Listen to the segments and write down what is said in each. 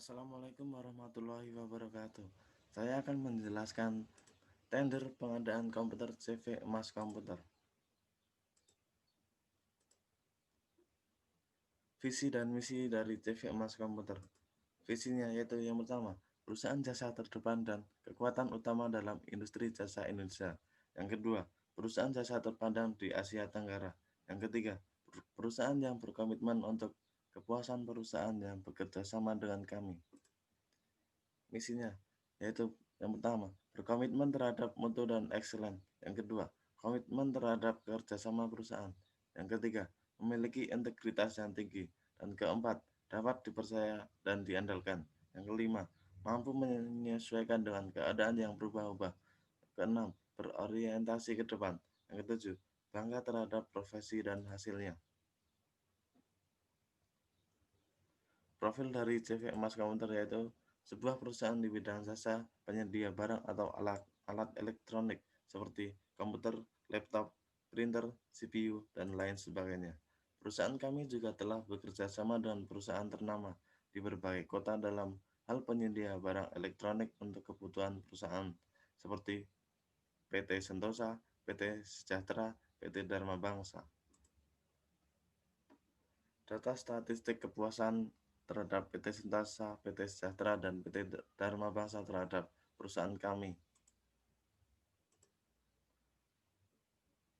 Assalamualaikum warahmatullahi wabarakatuh. Saya akan menjelaskan tender pengadaan komputer CV Emas Komputer. Visi dan misi dari CV Emas Komputer. Visinya yaitu yang pertama, perusahaan jasa terdepan dan kekuatan utama dalam industri jasa Indonesia. Yang kedua, perusahaan jasa terpandang di Asia Tenggara. Yang ketiga, perusahaan yang berkomitmen untuk kepuasan perusahaan yang bekerja sama dengan kami. Misinya yaitu yang pertama, berkomitmen terhadap mutu dan excellent. Yang kedua, komitmen terhadap kerjasama perusahaan. Yang ketiga, memiliki integritas yang tinggi. Dan keempat, dapat dipercaya dan diandalkan. Yang kelima, mampu menyesuaikan dengan keadaan yang berubah-ubah. Keenam, berorientasi ke depan. Yang ketujuh, bangga terhadap profesi dan hasilnya. Profil dari CV Emas Komputer yaitu sebuah perusahaan di bidang jasa penyedia barang atau alat elektronik seperti komputer, laptop, printer, CPU, dan lain sebagainya. Perusahaan kami juga telah bekerja sama dengan perusahaan ternama di berbagai kota dalam hal penyedia barang elektronik untuk kebutuhan perusahaan seperti PT Sentosa, PT Sejahtera, PT Dharma Bangsa. Data statistik kepuasan terhadap PT Sintasa, PT Sejahtera, dan PT Dharma Bangsa terhadap perusahaan kami.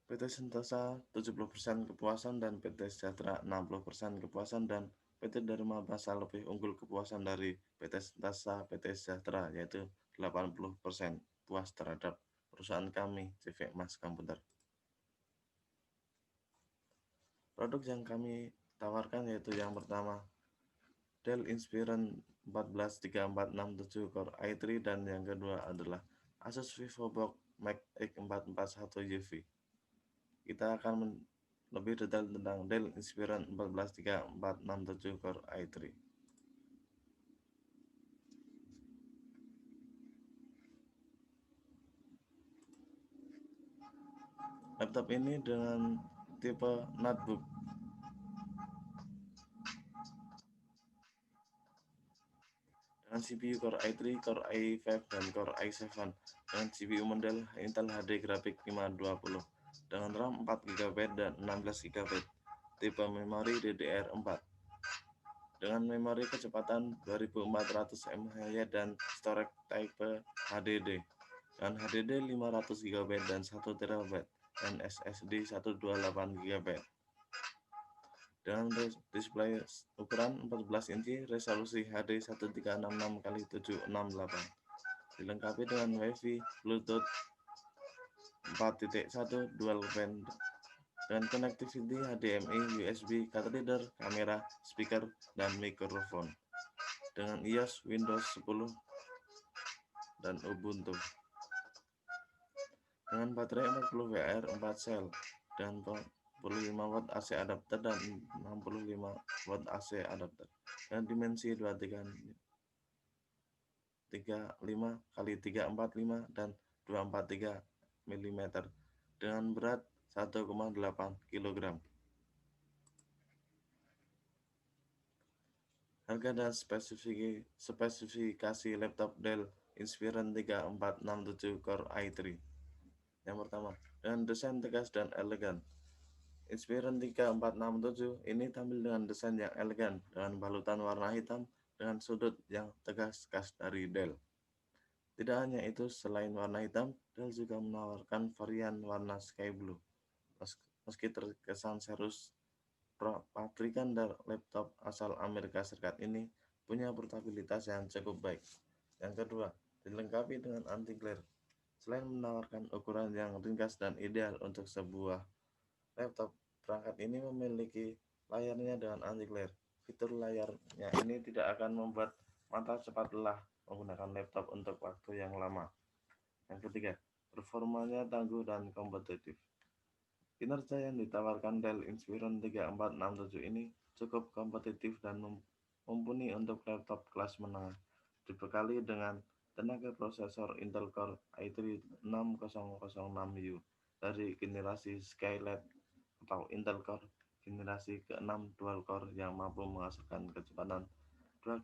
PT Sintasa 70% kepuasan dan PT Sejahtera 60% kepuasan dan PT Dharma Bangsa lebih unggul kepuasan dari PT Sintasa, PT Sejahtera yaitu 80% puas terhadap perusahaan kami, CV Emas Komputer. Produk yang kami tawarkan yaitu yang pertama, Dell Inspiron 143467 Core i3 dan yang kedua adalah Asus VivoBook Mac X441 UV. Kita akan lebih detail tentang Dell Inspiron 143467 Core i3. Laptop ini dengan tipe notebook dengan CPU Core i3, Core i5, dan Core i7 dengan CPU model Intel HD Graphic 520 dengan RAM 4GB dan 16GB, tipe memori DDR4 dengan memori kecepatan 2400 MHz dan storage type HDD dengan HDD 500GB dan 1TB dan SSD 128GB dengan display ukuran 14 inci resolusi HD 1366x768 dilengkapi dengan WiFi, Bluetooth 4.1 dual band dengan connectivity HDMI, USB, card reader, kamera, speaker, dan mikrofon dengan iOS Windows 10 dan Ubuntu dengan baterai 40 Wh 4 sel dan 45 watt AC adapter dan 65 watt AC adapter dengan dimensi 235 kali 345 dan 243 mm dengan berat 1,8 kg. Harga dan spesifikasi laptop Dell Inspiron 3467 Core i3. Yang pertama, dengan desain tegas dan elegan. Inspiron 3467 ini tampil dengan desain yang elegan dengan balutan warna hitam dengan sudut yang tegas khas dari Dell. Tidak hanya itu, selain warna hitam, Dell juga menawarkan varian warna sky blue. Meski terkesan serius, pabrikan laptop asal Amerika Serikat ini punya portabilitas yang cukup baik. Yang kedua, dilengkapi dengan anti glare. Selain menawarkan ukuran yang ringkas dan ideal untuk sebuah laptop, perangkat ini memiliki layarnya dengan anti glare. Fitur layarnya ini tidak akan membuat mata cepat lelah menggunakan laptop untuk waktu yang lama. Yang ketiga, performanya tangguh dan kompetitif. Kinerja yang ditawarkan Dell Inspiron 3467 ini cukup kompetitif dan mumpuni untuk laptop kelas menengah. Dibekali dengan tenaga prosesor Intel Core i3 6006U dari generasi Skylake atau Intel Core generasi ke-6 dual core yang mampu menghasilkan kecepatan 2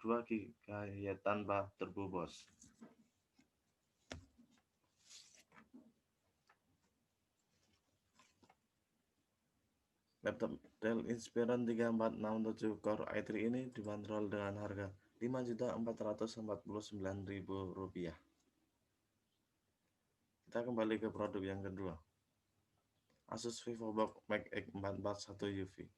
2 GB tanpa turbo boost. Laptop Dell Inspiron 3467 Core i3 ini dibanderol dengan harga Rp5.449.000. Kita kembali ke produk yang kedua, Asus VivoBook MacX 441 UV.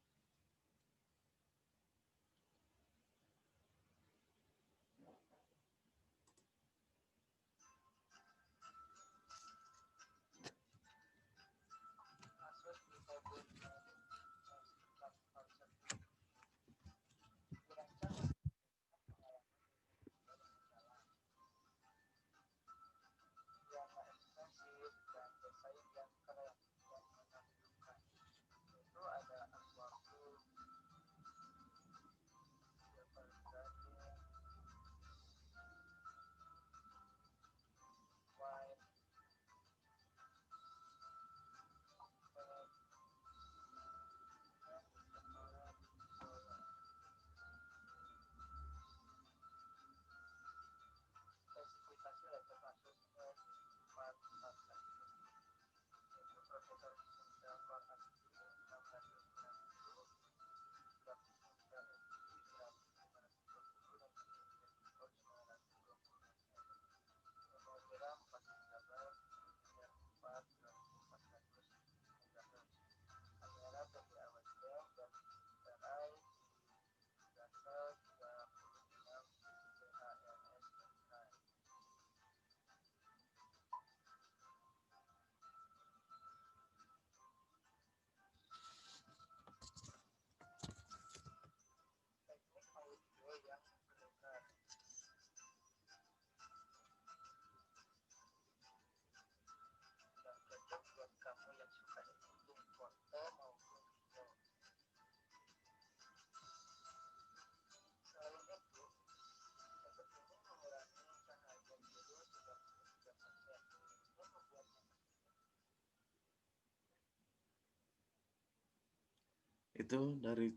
Itu dari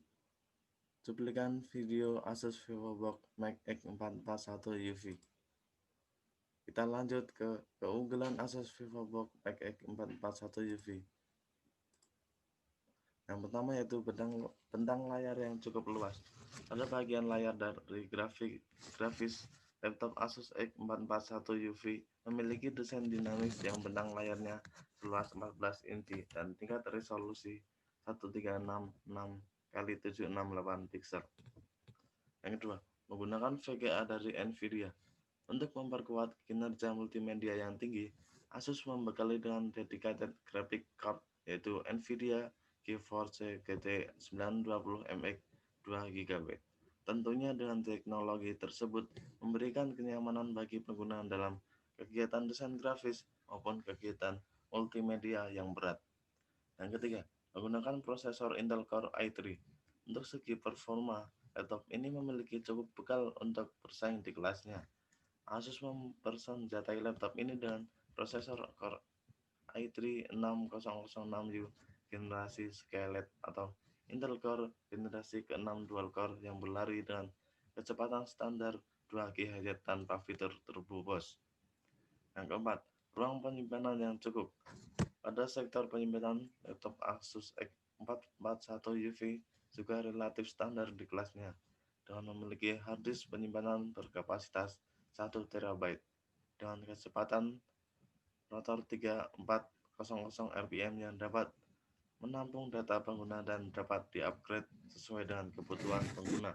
cuplikan video Asus VivoBook MacX 441 UV. Kita lanjut ke keunggulan Asus VivoBook MacX 441 UV. Yang pertama yaitu bentang layar yang cukup luas. Pada bagian layar dari grafis laptop Asus X441 UV memiliki desain dinamis yang bentang layarnya luas 14 inci dan tingkat resolusi 1366 x 768 piksel. Yang kedua, menggunakan VGA dari Nvidia. Untuk memperkuat kinerja multimedia yang tinggi, Asus membekali dengan dedicated graphic card yaitu Nvidia GeForce GT 920MX 2 GB. Tentunya dengan teknologi tersebut memberikan kenyamanan bagi pengguna dalam kegiatan desain grafis maupun kegiatan multimedia yang berat. Yang ketiga, menggunakan prosesor Intel Core i3. Untuk segi performa, laptop ini memiliki cukup bekal untuk bersaing di kelasnya. Asus mempersenjatai laptop ini dengan prosesor Core i3 6006U generasi Skylake atau Intel Core generasi ke-6 dual core yang berlari dengan kecepatan standar 2 GHz tanpa fitur turbo boost. Yang keempat, ruang penyimpanan yang cukup. Pada sektor penyimpanan, laptop Asus X441 UV juga relatif standar di kelasnya dengan memiliki harddisk penyimpanan berkapasitas 1 TB dengan kecepatan rotor 3400 rpm yang dapat menampung data pengguna dan dapat di-upgrade sesuai dengan kebutuhan pengguna.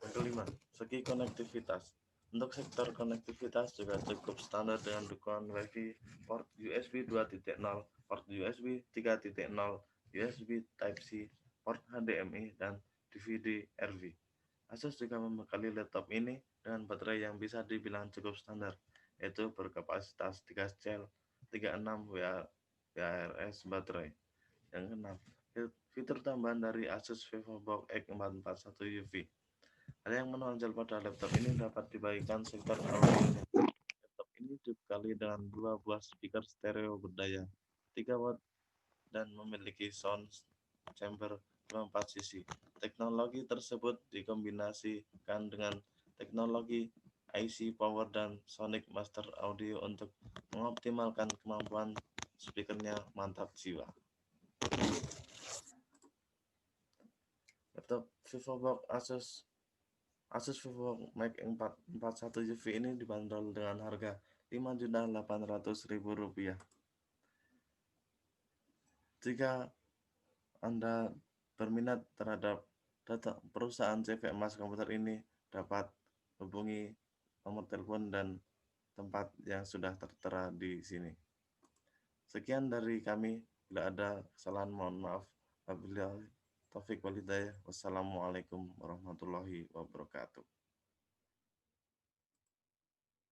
Yang kelima, segi konektivitas. Untuk sektor konektivitas juga cukup standar dengan dukungan Wi-Fi, port USB 2.0, port USB 3.0, USB Type-C, port HDMI, dan DVD RV. Asus juga membekali laptop ini dengan baterai yang bisa dibilang cukup standar, yaitu berkapasitas 3 cell 36 WARS baterai. Yang keenam, fitur tambahan dari Asus VivoBook X441 UV. Hal yang menonjol pada laptop ini dapat dibagikan sektor audionya. Laptop ini dibekali dengan 2 buah speaker stereo berdaya 3 watt dan memiliki sound chamber 4 sisi. Teknologi tersebut dikombinasikan dengan teknologi IC power dan sonic master audio untuk mengoptimalkan kemampuan speakernya. Mantap jiwa. Laptop VivoBox Asus VivoBook Max 441 UV ini dibanderol dengan harga Rp5.800.000. Jika Anda berminat terhadap data perusahaan CV Emas Komputer ini, dapat hubungi nomor telepon dan tempat yang sudah tertera di sini. Sekian dari kami. Bila ada kesalahan mohon maaf. Wabillahi taufiq wal hidayah. Wassalamualaikum warahmatullahi wabarakatuh.